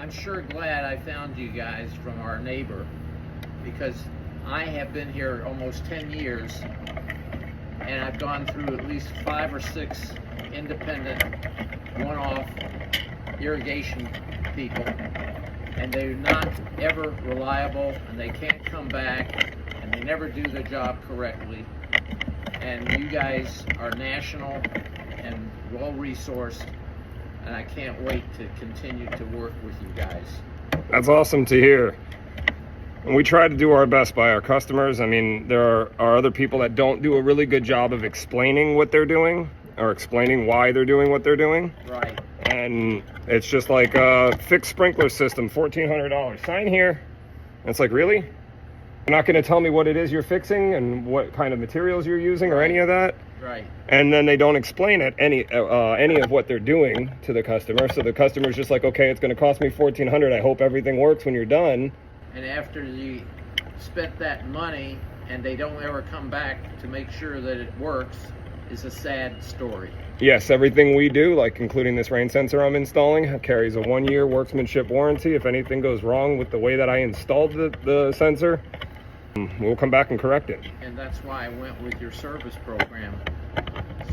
I'm sure glad I found you guys from our neighbor, because I have been here almost 10 years and I've gone through at least 5 or 6 independent one-off irrigation people, and they're not ever reliable, and they can't come back, and they never do their job correctly. And you guys are national and well-resourced, and I can't wait to continue to work with you guys. That's awesome to hear. And we try to do our best by our customers. I mean, there are other people that don't do a really good job of explaining what they're doing or explaining why they're doing what they're doing. Right. And it's just like a fixed sprinkler system, $1,400. Sign here. And it's like, really? You're not going to tell me what it is you're fixing and what kind of materials you're using or any of that? Right. And then they don't explain it, any of what they're doing to the customer. So the customer's just like, okay, it's going to cost me $1,400. I hope everything works when you're done. And after you spent that money and they don't ever come back to make sure that it works, is a sad story. Yes, everything we do, like including this rain sensor I'm installing, carries a 1-year workmanship warranty. If anything goes wrong with the way that I installed the sensor, we'll come back and correct it. And that's why I went with your service program.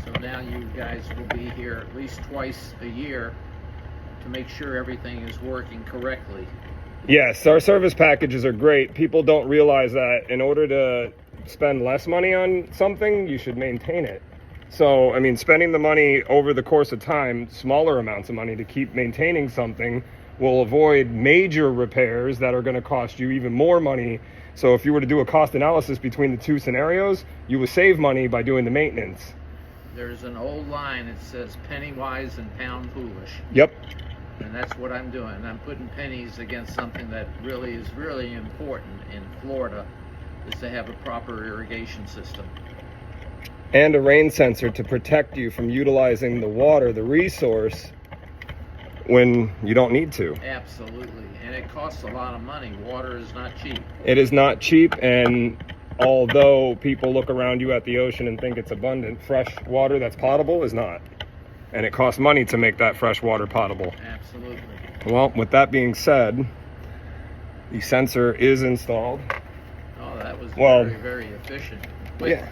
So now you guys will be here at least twice a year to make sure everything is working correctly. Yes, our service packages are great. People don't realize that in order to spend less money on something, you should maintain it. So, I mean, spending the money over the course of time, smaller amounts of money to keep maintaining something, will avoid major repairs that are going to cost you even more money. So if you were to do a cost analysis between the two scenarios, you would save money by doing the maintenance. There's an old line that says penny wise and pound foolish. Yep. And that's what I'm doing. I'm putting pennies against something that really is really important in Florida, is to have a proper irrigation system. And a rain sensor to protect you from utilizing the water, the resource, when you don't need to. Absolutely. And it costs a lot of money. Water is not cheap. It is not cheap, and although people look around you at the ocean and think it's abundant, fresh water that's potable is not. And it costs money to make that fresh water potable. Absolutely. Well, with that being said, the sensor is installed. Oh, that was Well, very, very efficient. Quick. Yeah.